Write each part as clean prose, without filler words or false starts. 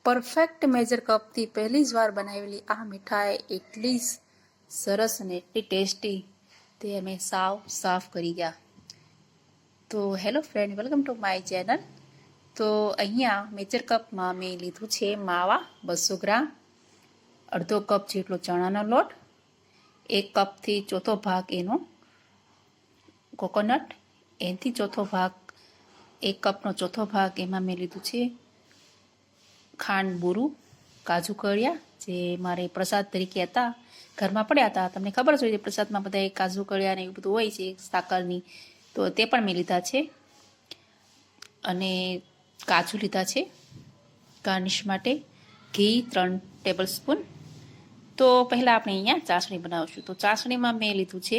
Perfect major કપથી પહેલી જ વાર બનાવેલી આ મીઠાઈ એટલી જ સરસ અને એટલી ટેસ્ટી તે અમે સાફ કરી ગયા. તો hello friend, welcome to my channel. તો અહીંયા મેજર કપમાં મેં લીધું છે માવા 200 ગ્રામ, અડધો કપ જેટલો ચણાનો લોટ, 1 કપથી ચોથો ભાગ એનો કોકોનટ, એનાથી ચોથો ભાગ 1 કપનો ચોથો ભાગ એમાં મેં લીધું છે ખાંડ બુરું, કાજુ કળિયા જે મારે પ્રસાદ તરીકે હતા, ઘરમાં પડ્યા હતા. તમને ખબર જ હોય છે પ્રસાદમાં બધા કાજુ કળિયા ને એવું બધું હોય છે સાકરની, તો તે પણ મેં લીધા છે. અને કાજુ લીધા છે ગાર્નિશ માટે, ઘી 3 ટેબલ સ્પૂન. તો પહેલાં આપણે અહીંયા ચાસણી બનાવશું. તો ચાસણીમાં મેં લીધું છે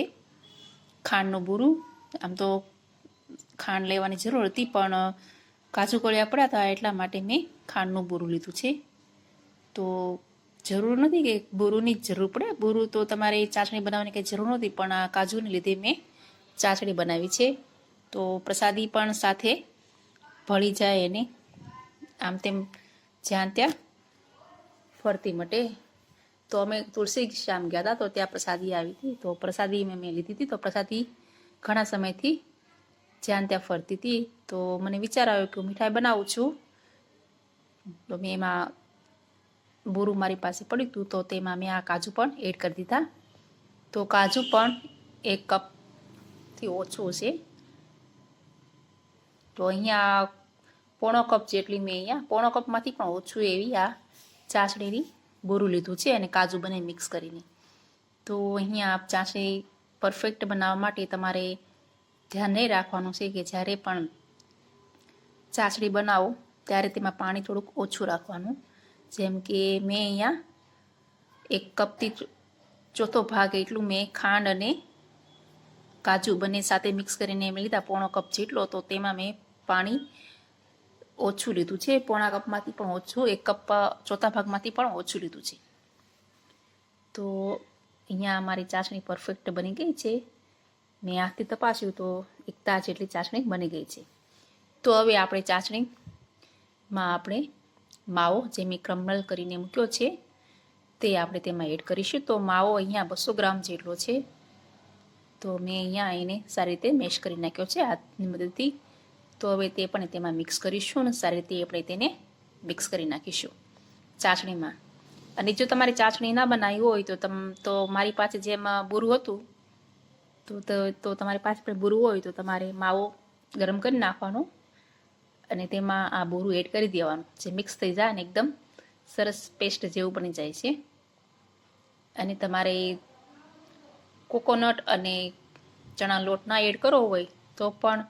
ખાંડનું બુરું. આમ તો ખાંડ લેવાની જરૂર હતી પણ કાજુ કળિયા પડ્યા હતા એટલા માટે મેં ખાંડનું બુરું લીધું છે. તો જરૂર નથી કે બુરુંની જ જરૂર પડે, બુરું તો તમારે ચાસણી બનાવવાની કંઈ જરૂર નહોતી, પણ આ કાજુને લીધે મેં ચાસણી બનાવી છે. તો પ્રસાદી પણ સાથે ભળી જાય એને આમ તેમ જ્યાં ત્યાં ફરતી મટે. તો અમે તુલસી શ્યામ ગયા હતા તો ત્યાં પ્રસાદી આવી હતી, તો પ્રસાદી મેં લીધી હતી. તો પ્રસાદી ઘણા સમયથી જ્યાં ત્યાં ફરતી હતી, તો મને વિચાર આવ્યો કે હું મીઠાઈ બનાવું છું. તો મેં એમાં બુરું મારી પાસે પડ્યું હતું, તો તેમાં મેં આ કાજુ પણ એડ કરી દીધા. તો કાજુ પણ 1 કપથી ઓછું છે. તો અહીંયા પોણો કપ જેટલી મેં અહીંયા પોણો કપમાંથી પણ ઓછું એવી આ ચાસણીની બુરું લીધું છે અને કાજુ બંને મિક્સ કરીને. તો અહીંયા ચાસણી પરફેક્ટ બનાવવા માટે તમારે ધ્યાન નહીં રાખવાનું છે કે જ્યારે પણ ચાસણી બનાવો ત્યારે તેમાં પાણી થોડુંક ઓછું રાખવાનું. જેમ કે મેં અહીંયા 1 કપથી ચોથો ભાગ એટલું મેં ખાંડ અને કાજુ બંને સાથે મિક્સ કરીને મેં લીધા, પોણો કપ જેટલો. તો તેમાં મેં પાણી ઓછું લીધું છે, પોણા કપમાંથી પણ ઓછું, 1 કપ ચોથા ભાગમાંથી પણ ઓછું લીધું છે. તો અહીંયા અમારી ચાસણી પરફેક્ટ બની ગઈ છે. મેં હાથથી તપાસ્યું તો 1 તાર જેટલી ચાસણી બની ગઈ છે. તો હવે આપણે ચાસણીમાં આપણે માવો જે મેં ક્રમ્બલ કરીને મૂક્યો છે તે આપણે તેમાં એડ કરીશું. તો માવો અહીંયા 200 ગ્રામ જેટલો છે. તો મેં અહીંયા એને સારી રીતે મેશ કરી નાખ્યો છે હાથની મદદથી. તો હવે તે પણ તેમાં મિક્સ કરીશું અને સારી રીતે આપણે તેને મિક્સ કરી નાખીશું ચાસણીમાં. અને જો તમારે ચાસણી ના બનાવી હોય તો મારી પાસે જેમ બુરું હતું તો તમારી પાસે પણ બુરું હોય તો તમારે માવો ગરમ કરી નાખવાનો અને તેમાં આ બુરું એડ કરી દેવાનું, જે મિક્સ થઈ જાય અને એકદમ સરસ પેસ્ટ જેવું બની જાય છે. અને તમારે કોકોનટ અને ચણા લોટ ના એડ કરવો હોય તો પણ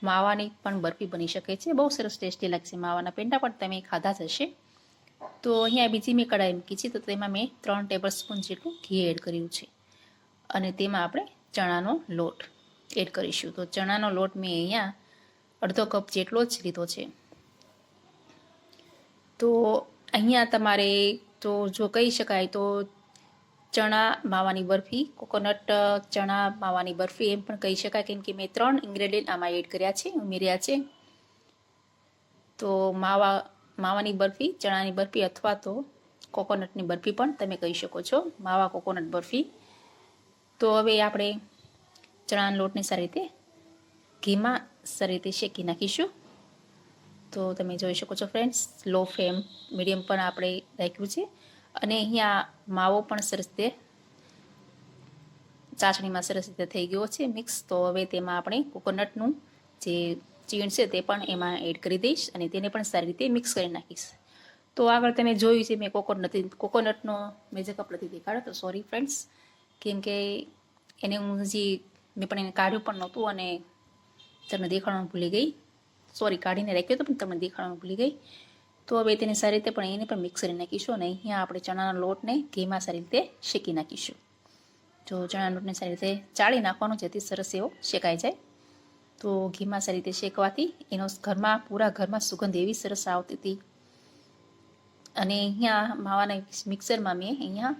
માવાની પણ બરફી બની શકે છે. બહુ સરસ ટેસ્ટી લાગશે. માવાના પેંડા પણ તમે ખાધા જ હશે. તો અહીંયા બીજી મેં કઢાઈ મૂકી છે, તો તેમાં મેં 3 ટેબલ સ્પૂન જેટલું ઘી એડ કર્યું છે અને તેમાં આપણે ચણાનો લોટ એડ કરીશું. તો ચણાનો લોટ મેં અહીંયા અડધો કપ જેટલો જ લીધો છે. તો અહીંયા તમારે તો જો કહી શકાય તો ચણા માવાની બરફી, કોકોનટ ચણા માવાની બરફી એમ પણ કહી શકાય, કેમ કે મેં 3 ઇન્ગ્રેડિયન્ટ આમાં એડ કર્યા છે, ઉમેર્યા છે. તો માવાની બરફી, ચણાની બરફી અથવા તો કોકોનટની બરફી પણ તમે કહી શકો છો, માવા કોકોનટ બરફી. તો હવે આપણે ચણાના લોટને સારી રીતે ઘીમાં સારી રીતે શેકી નાખીશું. તો તમે જોઈ શકો છો ફ્રેન્ડ્સ, લો ફ્લેમ મીડિયમ પણ આપણે રાખ્યું છે. અને અહીંયા માવો પણ સરસ રીતે ચાસણીમાં સરસ રીતે થઈ ગયો છે મિક્સ. તો હવે તેમાં આપણે કોકોનટનું જે ચીણ છે તે પણ એમાં એડ કરી દઈશ અને તેને પણ સારી રીતે મિક્સ કરી નાખીશ. તો આગળ તમે જોયું છે મેં કોકોનટનો મેજર કપ નથી દેખાડ્યો, તો સોરી ફ્રેન્ડ્સ, કેમ કે એને મેં પણ એને કાઢ્યું પણ નહોતું અને તમને દેખાડવાનું ભૂલી ગઈ. સોરી, કાઢીને રાખ્યો તો પણ તમને દેખાડવાનું ભૂલી ગઈ. તો હવે તેને સારી રીતે પણ એને પણ મિક્સ કરી નાખીશું અને અહીંયા આપણે ચણાના લોટને ઘીમાં સારી રીતે શેકી નાખીશું. તો ચણાના લોટને સારી રીતે ચાળી નાખવાનો જેથી સરસ એવો શેકાઈ જાય. તો ઘીમાં સારી રીતે શેકવાથી એનો પૂરા ઘરમાં સુગંધ એવી સરસ આવતી હતી. અને અહીંયા માવાના મિક્સરમાં મેં અહીંયા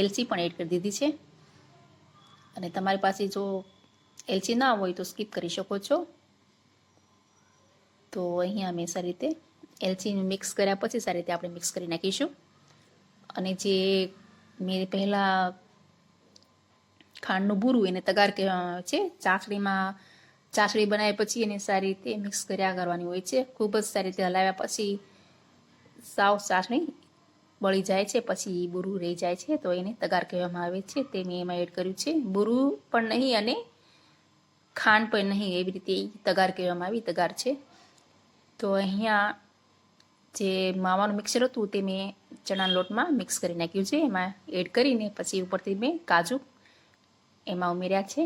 એલચી પણ એડ કરી દીધી છે. અને તમારી પાસે જો એલચી ના હોય તો સ્કીપ કરી શકો છો. તો અહીંયા મેં સારી રીતે એલચીનું મિક્સ કર્યા પછી સારી રીતે આપણે મિક્સ કરી નાખીશું. અને જે મેં પહેલાં ખાંડનું બૂરું એને તગાર કહેવામાં આવે છે. ચાસણી બનાવ્યા પછી એને સારી રીતે મિક્સ કર્યા કરવાની હોય છે. ખૂબ જ સારી રીતે હલાવ્યા પછી સાવ ચાસણી બળી જાય છે, પછી બૂરું રહી જાય છે, તો એને તગાર કહેવામાં આવે છે. તે મેં એમાં એડ કર્યું છે. બૂરું પણ નહીં અને ખાંડ પણ નહીં, એવી રીતે તગાર કહેવામાં આવી તગાર છે. તો અહીંયા જે માવાનું મિક્સર હતું તે મેં ચણાના લોટમાં મિક્સ કરી નાખ્યું છે. એમાં એડ કરીને પછી ઉપરથી મેં કાજુ એમાં ઉમેર્યા છે,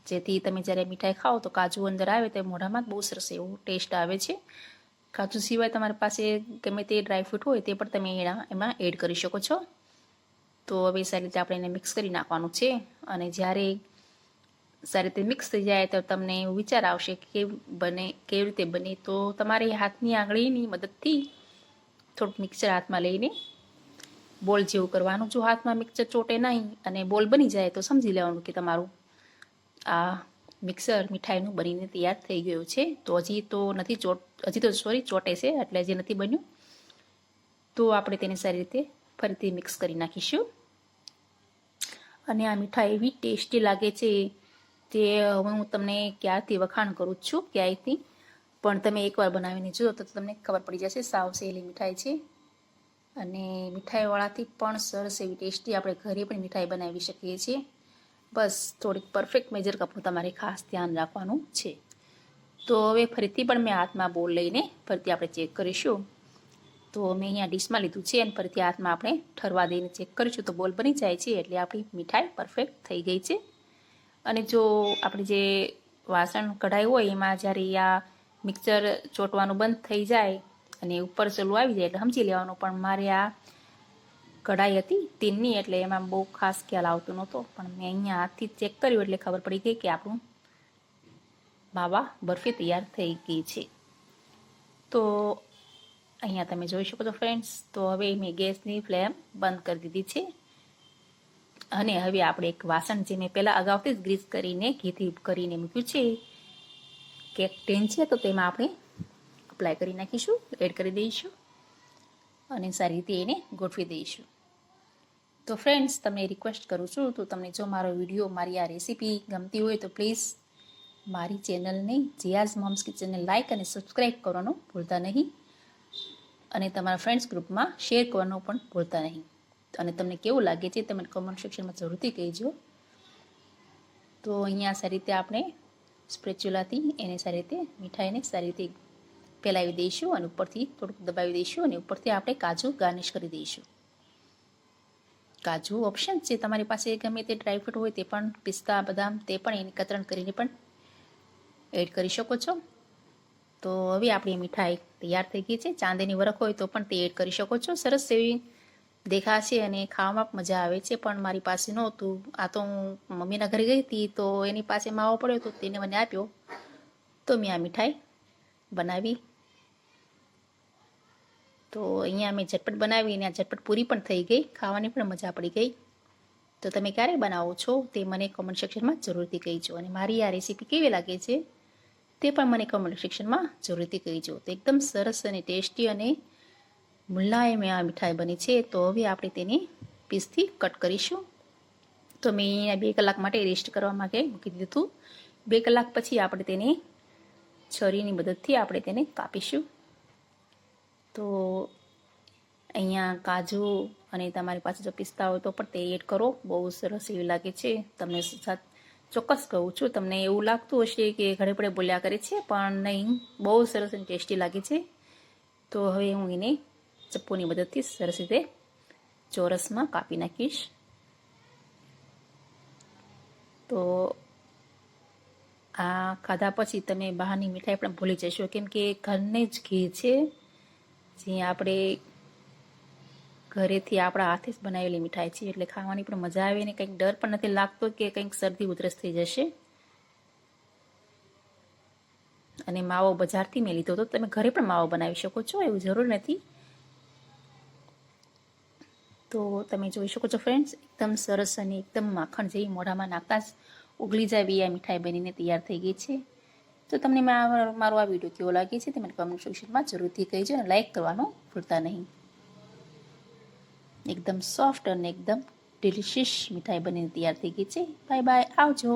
જેથી તમે જ્યારે મીઠાઈ ખાઓ તો કાજુ અંદર આવે તો મોઢામાં બહુ સરસ એવું ટેસ્ટ આવે છે. કાજુ સિવાય તમારી પાસે ગમે તે ડ્રાયફ્રૂટ હોય તે પણ તમે એમાં એડ કરી શકો છો. તો હવે સારી રીતે આપણે એને મિક્સ કરી નાખવાનું છે. અને જ્યારે સારી રીતે મિક્સ થઈ જાય તો તમને એવું વિચાર આવશે કે કેવી રીતે બને, તો તમારે હાથની આંગળીની મદદથી થોડુંક મિક્સર હાથમાં લઈને બોલ જેવું કરવાનું. જો હાથમાં મિક્સર ચોટે નહીં અને બોલ બની જાય તો સમજી લેવાનું કે તમારું આ મિક્સર મીઠાઈનું બનીને તૈયાર થઈ ગયું છે. તો હજી તો ચોટે છે, એટલે હજી નથી બન્યું. તો આપણે તેને સારી રીતે ફરીથી મિક્સ કરી નાખીશું. અને આ મીઠાઈ એવી ટેસ્ટી લાગે છે તે હવે હું તમને ક્યારથી વખાણ કરું છું ક્યાંયથી, પણ તમે એકવાર બનાવીને જુઓ તો તમને ખબર પડી જશે. સાવ સહેલી મીઠાઈ છે અને મીઠાઈવાળાથી પણ સરસ એવી ટેસ્ટી આપણે ઘરે પણ મીઠાઈ બનાવી શકીએ છીએ. બસ થોડીક પરફેક્ટ મેજર કપનું તમારે ખાસ ધ્યાન રાખવાનું છે. તો હવે ફરીથી પણ મેં હાથમાં બોલ લઈને ફરીથી આપણે ચેક કરીશું. તો મેં અહીંયા ડીશમાં લીધું છે અને ફરીથી હાથમાં આપણે ઠરવા દઈને ચેક કરીશું. તો બોલ બની જાય છે એટલે આપણી મીઠાઈ પરફેક્ટ થઈ ગઈ છે. અને જો આપણે જે વાસણ કઢાઈ હોય એમાં જ્યારે આ મિક્સર ચોટવાનું બંધ થઈ જાય અને ઉપર ચલું આવી જાય એટલે સમજી લેવાનું. પણ મારે આ કઢાઈ હતી તીનની એટલે એમાં બહુ ખાસ ખ્યાલ આવતો નહોતો, પણ મેં અહીંયા હાથથી ચેક કર્યું એટલે ખબર પડી ગઈ કે આપણું માવા બરફી તૈયાર થઈ ગઈ છે. તો અહીંયા તમે જોઈ શકો છો ફ્રેન્ડ્સ. તો હવે મેં ગેસની ફ્લેમ બંધ કરી દીધી છે અને હવે આપણે એક વાસણ જે મેં પહેલાં અગાઉથી જ ગ્રીસ કરીને ઘીથી કરીને મૂક્યું છે કેક ટીન છે, તો તેમાં આપણે અપ્લાય કરી નાખીશું, એડ કરી દઈશું અને સારી રીતે એને ગોઠવી દઈશું. તો ફ્રેન્ડ્સ તમને રિક્વેસ્ટ કરું છું, તો તમને જો મારો વિડીયો, મારી આ રેસીપી ગમતી હોય તો પ્લીઝ મારી ચેનલને જીયાઝ મોમ્સ કિચનને લાઇક અને સબસ્ક્રાઈબ કરવાનું ભૂલતા નહીં અને તમારા ફ્રેન્ડ્સ ગ્રુપમાં શેર કરવાનું પણ ભૂલતા નહીં. અને તમને કેવું લાગે છે તમે કમેન્ટ સેક્શનમાં જરૂરથી કહેજો. તો અહીંયા સારી રીતે આપણે સ્પેચ્યુલાથી એને સારી રીતે મીઠાઈને સારી રીતે ફેલાવી દઈશું અને ઉપરથી થોડુંક દબાવી દઈશું અને ઉપરથી આપણે કાજુ ગાર્નિશ કરી દઈશું. કાજુ ઓપ્શન છે, તમારી પાસે ગમે તે ડ્રાયફ્રૂટ હોય તે પણ, પિસ્તા, બદામ, તે પણ એની કતરણ કરીને પણ એડ કરી શકો છો. તો હવે આપણી મીઠાઈ તૈયાર થઈ ગઈ છે. ચાંદીની વરખ હોય તો પણ તે એડ કરી શકો છો. સરસ એવી દેખાશે અને ખાવામાં મજા આવે છે. પણ મારી પાસે નહોતું, આ તો હું મમ્મીના ઘરે ગઈ હતી તો એની પાસે માવો પડ્યો તો તેને મને આપ્યો, તો મેં આ મીઠાઈ બનાવી. તો અહીંયા મેં ઝટપટ બનાવી અને આ ઝટપટ પૂરી પણ થઈ ગઈ, ખાવાની પણ મજા પડી ગઈ. તો તમે ક્યારે બનાવો છો તે મને કમેન્ટ સેક્શનમાં જરૂરથી કહેજો. અને મારી આ રેસીપી કેવી લાગે છે તે પણ મને કમેન્ટ સેક્શનમાં જરૂરથી કહેજો. તો એકદમ સરસ અને ટેસ્ટી અને મુલાયમ આ મીઠાઈ બની છે. તો હવે આપણે તેને પીસથી કટ કરીશું. તો મેં અહીંયા 2 કલાક માટે રેસ્ટ કરવા માટે મૂકી દીધું. 2 કલાક પછી આપણે તેને છરીની મદદથી આપણે તેને કાપીશું. તો અહીંયા કાજુ અને તમારી પાસે જો પિસ્તા હોય તો પણ તે એડ કરો, બહુ સરસ એવી લાગે છે. તમને ચોક્કસ કહું છું, તમને એવું લાગતું હશે કે ઘરે પડે બોલ્યા કરે છે, પણ નહીં, બહુ સરસ અને ટેસ્ટી લાગે છે. તો હવે હું એને ચપ્પુની મદદથી સરસ રીતે ચોરસમાં કાપી નાખીશ. તો આ ખાધા પછી તમે બહારની મીઠાઈ પણ ભૂલી જશો, કેમ કે ઘરને જ ઘી છે, જે આપણે ઘરેથી આપણા હાથે જ બનાવેલી મીઠાઈ છે, એટલે ખાવાની પણ મજા આવે ને કંઈક ડર પણ નથી લાગતો કે કંઈક શરદી ઉધરસ થઈ જશે. અને માવો બજારથી મેં લીધો તો તમે ઘરે પણ માવો બનાવી શકો છો, એવું જરૂર નથી. તો તમે જોઈ શકો છો ફ્રેન્ડ્સ, એકદમ સરસ અને એકદમ માખણ જેવી મોઢામાં નાખતા જ ઉગલી જાય એવી આ મીઠાઈ બનીને તૈયાર થઈ ગઈ છે. તો તમને મારો આ વિડીયો કેવો લાગે છે તે મને કમેન્ટ સેક્શનમાં જરૂરથી કહેજો અને લાઈક કરવાનું ભૂલતા નહીં. એકદમ સોફ્ટ અને એકદમ ડિલિશિયસ મીઠાઈ બનીને તૈયાર થઈ ગઈ છે. બાય બાય, આવજો.